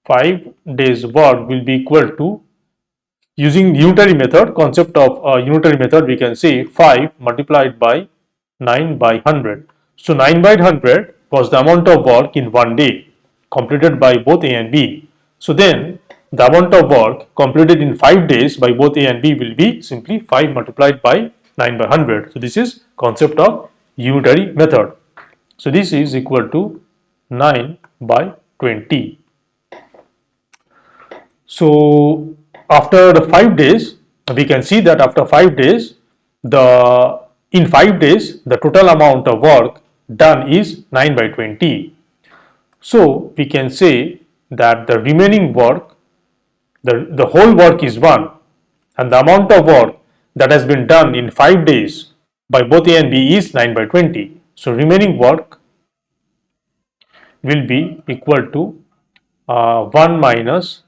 Speaker 1: 5 days work will be equal to, using unitary method, concept of unitary method, we can say 5 multiplied by 9 by 100. So 9 by 100 was the amount of work in 1 day completed by both A and B. So then the amount of work completed in 5 days by both A and B will be simply 5 multiplied by 9 by 100. So this is concept of unitary method. So this is equal to 9 by 20. So after the 5 days, we can see that after 5 days, in 5 days the total amount of work done is 9 by 20. So we can say that the remaining work, the whole work is 1, and the amount of work that has been done in 5 days by both A and B is 9 by 20. So remaining work will be equal to 1 minus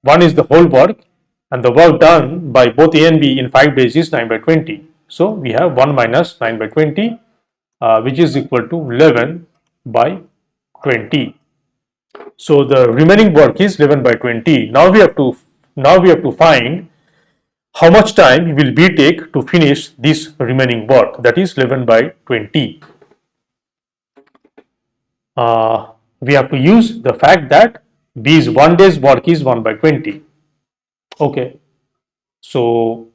Speaker 1: 1 is the whole work, and the work done by both A and B in 5 days is 9 by 20. So we have 1 minus 9 by 20, which is equal to 11 by 20. So the remaining work is 11 by 20. Now we have to find how much time will B take to finish this remaining work, that is 11 by 20. We have to use the fact that B's 1 day's work is 1 by 20. Okay, so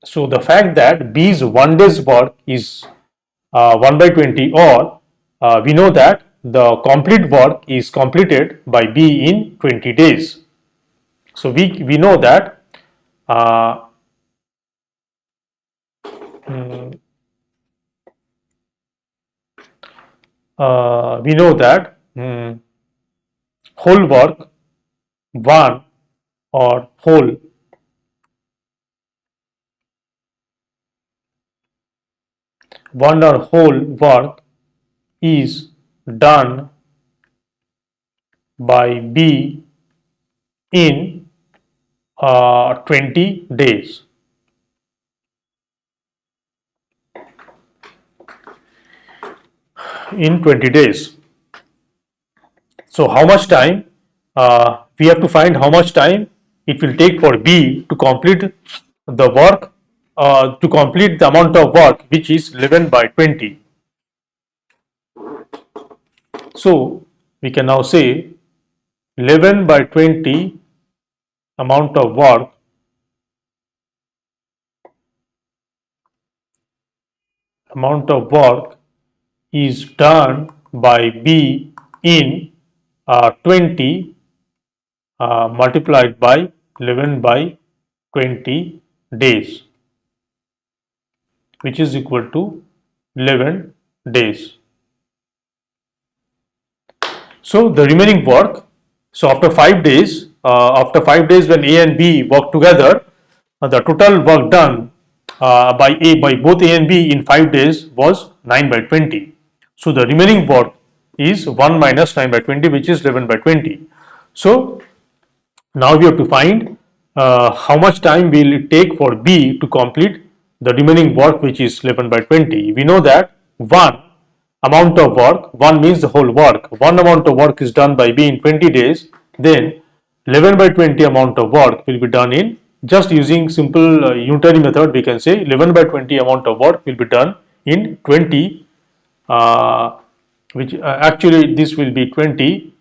Speaker 1: so the fact that B's 1 day's work is 1 by 20, or we know that the complete work is completed by B in 20 days. So we know that whole work 1 or whole work is done by B in 20 days. In 20 days. So how much time, we have to find how much time it will take for B to complete the work, to complete the amount of work which is 11 by 20. So we can now say 11 by 20 amount of work is done by B in 20 multiplied by 11 by 20 days, which is equal to 11 days. So the remaining work, so after 5 days, when A and B work together, the total work done by both A and B in 5 days was 9 by 20. So the remaining work is 1 minus 9 by 20, which is 11 by 20. So now we have to find how much time will it take for B to complete the remaining work, which is 11 by 20. We know that 1 amount of work, 1 means the whole work, 1 amount of work is done by B in 20 days, then 11 by 20 amount of work will be done in, just using simple unitary method, we can say 11 by 20 amount of work will be done in 20, which actually this will be 20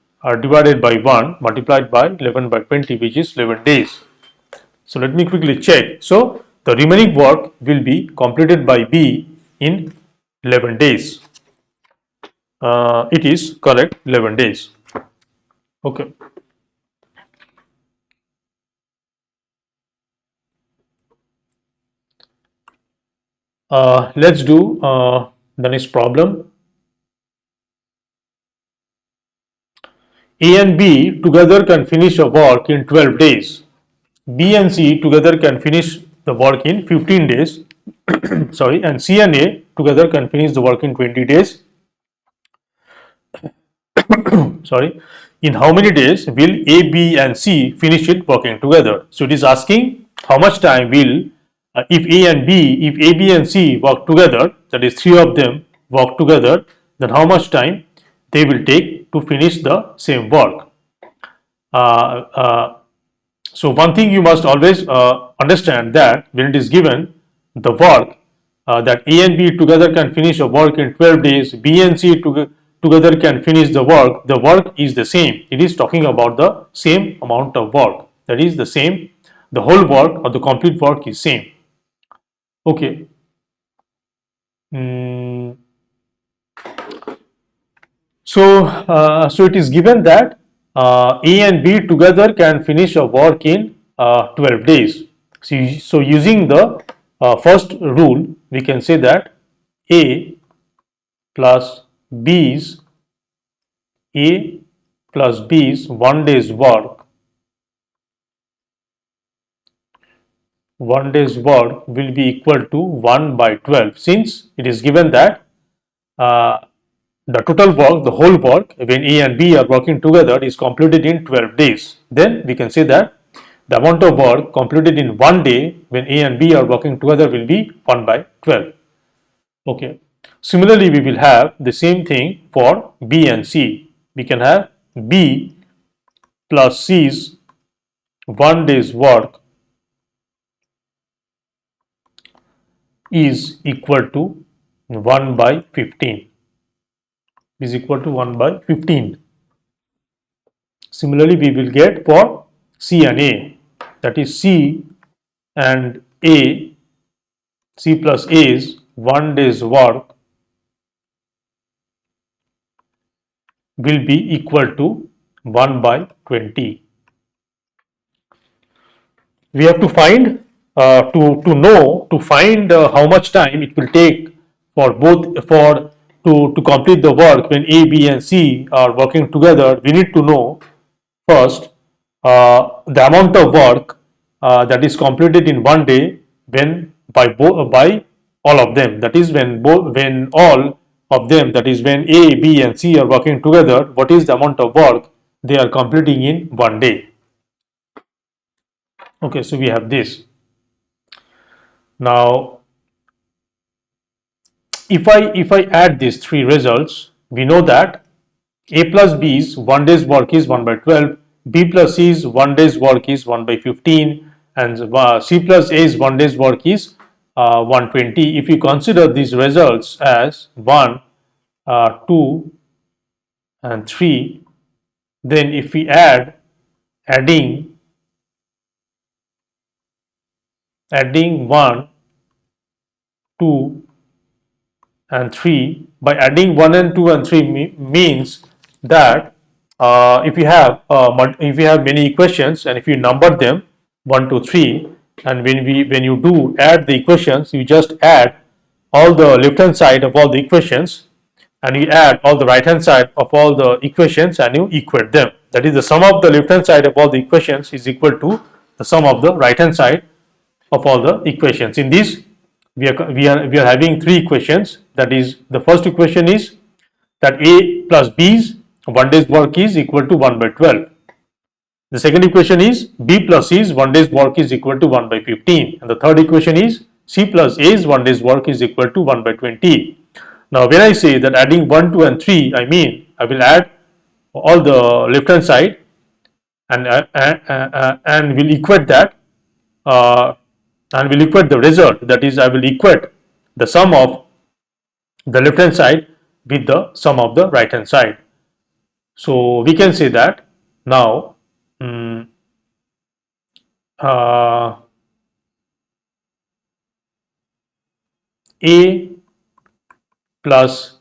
Speaker 1: divided by 1 multiplied by 11 by 20, which is 11 days. So let me quickly check. So the remaining work will be completed by B in 11 days. It is correct, 11 days. Okay. Let's do the next problem. A and B together can finish a work in 12 days. B and C together can finish the work in 15 days. Sorry, and C and A together can finish the work in 20 days. Sorry, in how many days will A, B and C finish it working together? So it is asking how much time will, if A, B and C work together, that is 3 of them work together, then how much time they will take to finish the same work. So one thing you must always understand, that when it is given the work that A and B together can finish a work in 12 days, B and C together can finish the work is the same. It is talking about the same amount of work. That is the same, the whole work or the complete work is same. Okay. Mm, so it is given that A and B together can finish a work in 12 days. So using the first rule, we can say that A plus B's A plus B's 1 day's work will be equal to 1 by 12, since it is given that uh, the total work, the whole work, when A and B are working together is completed in 12 days. Then we can say that the amount of work completed in 1 day when A and B are working together will be 1 by 12. Okay. Similarly, we will have the same thing for B and C. We can have B plus C's 1 day's work is equal to 1 by 15. Is equal to 1 by 15. Similarly, we will get for C and A, that is C and A, C plus A's 1 day's work will be equal to 1 by 20. We have to find to find how much time it will take for both to complete the work when A, B and C are working together. We need to know first the amount of work that is completed in 1 day when by all of them. That is when all of them, that is when A, B and C are working together, what is the amount of work they are completing in 1 day. Okay, so we have this. Now if I add these three results, we know that A plus B's 1 day's work is 1 by 12, B plus C's 1 day's work is 1 by 15, and C plus A's 1 day's work is 120. If you consider these results as 1, 2 and 3, then if we adding 1, 2 and 3, by adding 1 and 2 and 3 means that if you have many equations and if you number them 1, 2, 3, and when you do add the equations, you just add all the left hand side of all the equations and you add all the right hand side of all the equations and you equate them. That is, the sum of the left hand side of all the equations is equal to the sum of the right hand side of all the equations. In this, we are having three equations. That is, the first equation is that A plus B's 1 day's work is equal to 1 by 12. The second equation is B plus C's 1 day's work is equal to 1 by 15, and the third equation is C plus A's 1 day's work is equal to 1 by 20. Now when I say that adding 1, 2 and 3, I mean I will add all the left hand side and will equate that and will equate the result. That is, I will equate the sum of the left hand side with the sum of the right hand side. So we can say that now A plus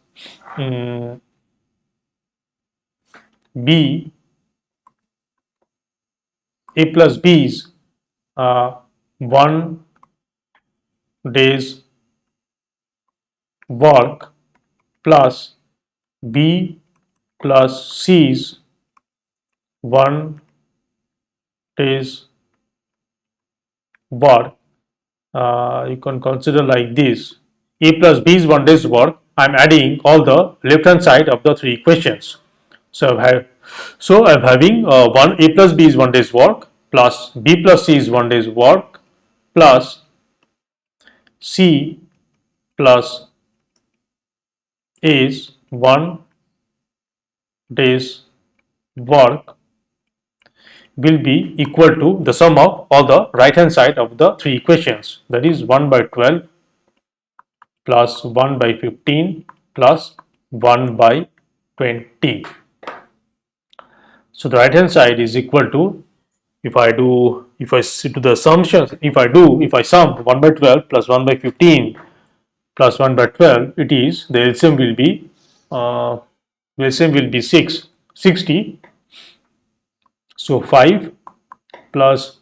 Speaker 1: B, A plus B's 1 day's work plus B plus C's 1 day's work. You can consider like this: A plus B's 1 day's work. I'm adding all the left hand side of the three equations. So I'm having one A plus B's 1 day's work plus B plus C's 1 day's work plus C plus A's 1 day's work will be equal to the sum of all the right hand side of the three equations. That is 1 by 12 plus 1 by 15 plus 1 by 20. So the right hand side is equal to, if I do the assumptions, if I sum 1 by 12 plus 1 by 15 plus 1 by 12, it is the LCM will be uh, 60. So 5 plus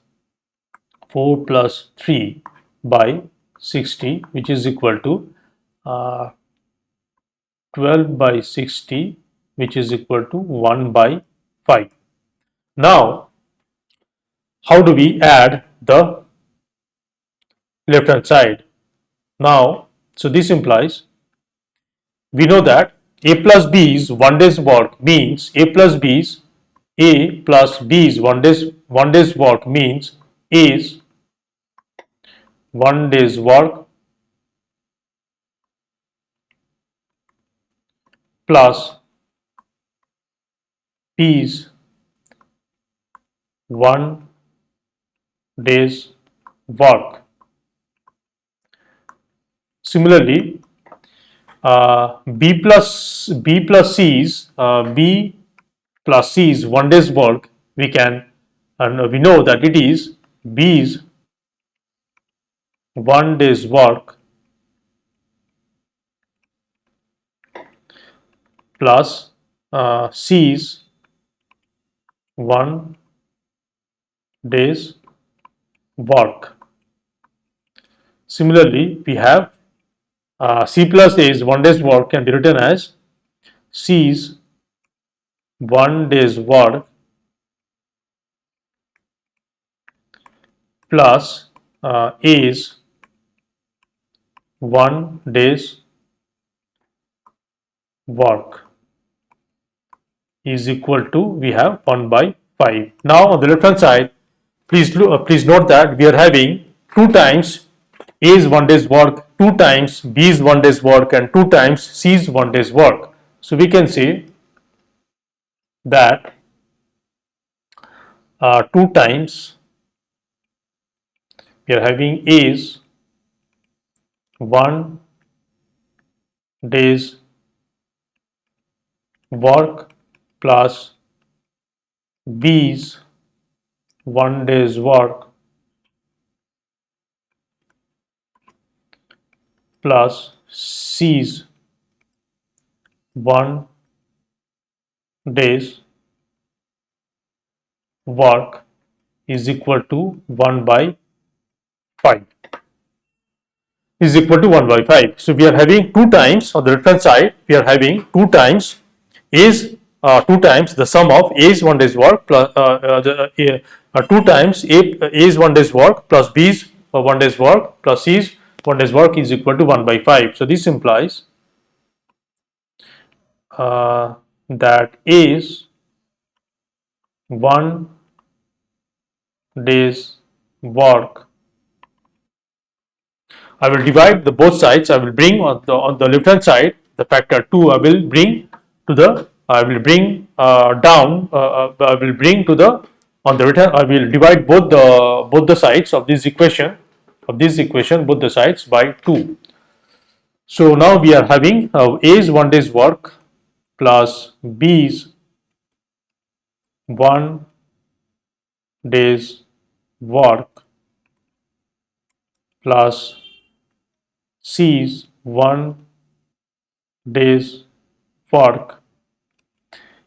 Speaker 1: 4 plus 3 by 60, which is equal to uh, 12 by 60, which is equal to 1 by 5. Now, how do we add the left hand side? Now, so this implies, we know that a plus b is one day's work means a plus b is one day's work means is one day's work plus b is one day's work. Similarly, b plus c is b plus c is one day's work. We can, and we know that it is b is one day's work plus c is one day's work. Similarly, we have c plus a is one day's work can be written as c is one day's work plus a is one day's work is equal to, we have 1 by 5. Now on the left hand side, please note that we are having 2 times a is one day's work, 2 times b is one day's work, and 2 times c is one day's work. So we can say that 2 times we are having a is one day's work plus b is one day's work plus c is one day's work is equal to 1 by 5 is equal to 1 by 5. So we are having 2 times on the left hand side, we are having 2 times is 2 times the sum of a is one day's work plus 2 times a is one day's work plus b is one day's work plus c is one day's work is equal to 1 by 5. So this implies that a is one day's work. I will divide the both sides. I will bring on the left hand side the factor 2. I will bring down. I will bring to the on the right hand. I will divide both the sides of this equation both the sides by 2. So now we are having a is one day's work plus b is one day's work plus c is one day's work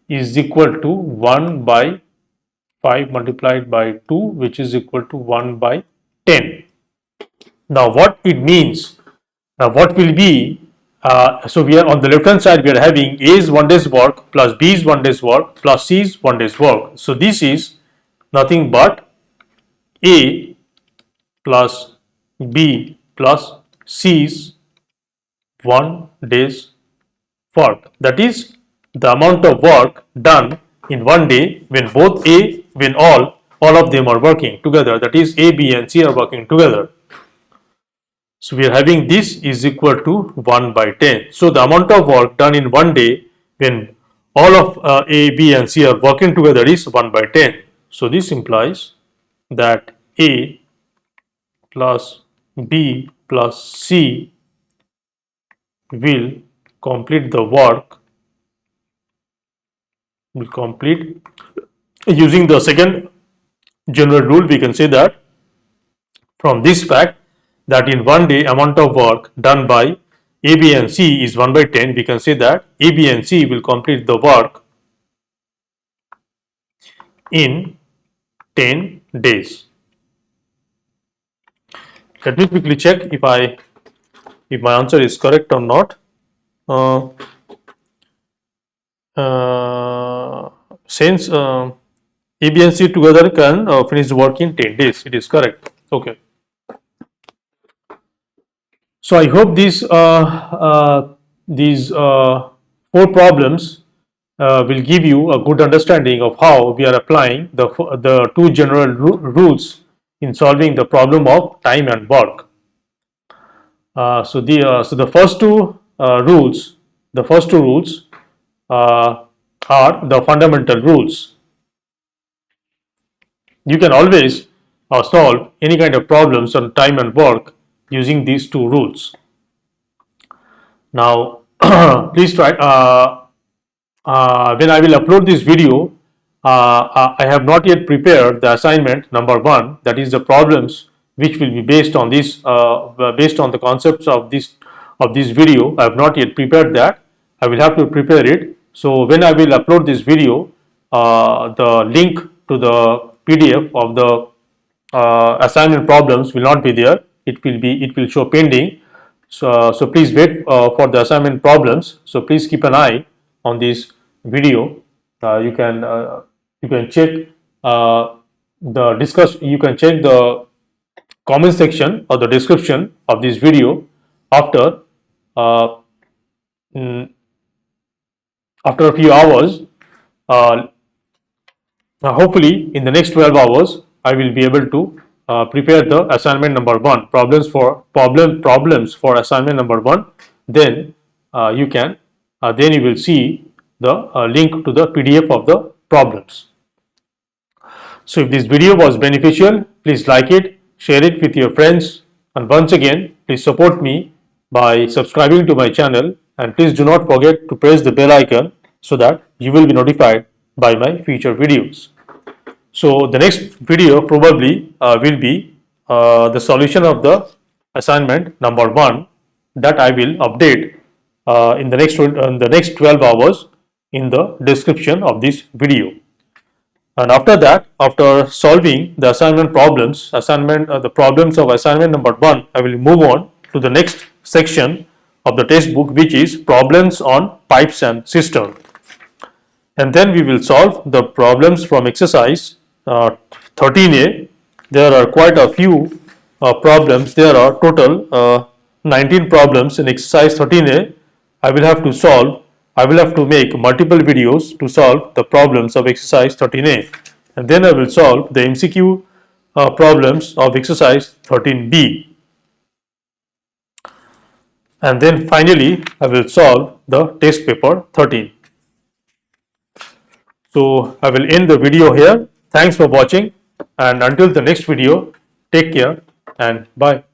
Speaker 1: is equal to 1 by 5 multiplied by 2, which is equal to 1 by 10. Now what it means, now what will be, so we are on the left hand side, we are having a is one day's work plus b is one day's work plus c is one day's work. So this is nothing but a plus b plus c is one day's work. That is the amount of work done in one day when all of them are working together. That is a, b and c are working together. So we are having this is equal to 1 by 10. So the amount of work done in one day when all of a, b and c are working together is 1 by 10. So this implies that a plus b plus c will complete the work will complete. Using the second general rule, we can say that from this fact that in one day amount of work done by A, B and C is 1 by 10, we can say that A, B and C will complete the work in 10 days. Let me quickly check if my answer is correct or not. Uh, since A, B and C together can finish the work in 10 days, it is correct. Okay. So I hope these 4 problems will give you a good understanding of how we are applying the 2 general rules in solving the problem of time and work. So the first two rules uh, are the fundamental rules. You can always solve any kind of problems on time and work using these 2 rules. Now, please try. When I will upload this video, I have not yet prepared the assignment number 1. That is the problems which will be based on based on the concepts of this video. I have not yet prepared that. I will have to prepare it. So when I will upload this video, the link to the PDF of the assignment problems will not be there. It will show pending. So please wait for the assignment problems. So please keep an eye on this video. You can check you can check the comment section or the description of this video after uh, mm, after a few hours. Uh, Hopefully in the next 12 hours I will be able to prepare the assignment number 1, problems for assignment number 1. Then then you will see the link to the PDF of the problems. So if this video was beneficial, please like it, share it with your friends, and once again please support me by subscribing to my channel, and please do not forget to press the bell icon so that you will be notified by my future videos. So the next video probably will be the solution of the assignment number 1 that I will update in the next 12 hours in the description of this video. And after that, after solving the the problems of assignment number 1, I will move on to the next section of the textbook, which is problems on pipes and cistern. And then we will solve the problems from exercise 13A. There are quite a few problems. There are total 19 problems in exercise 13A. I will have to make multiple videos to solve the problems of exercise 13A, and then I will solve the MCQ problems of exercise 13B, and then finally I will solve the test paper 13. So I will end the video here. Thanks for watching, and until the next video, take care and bye.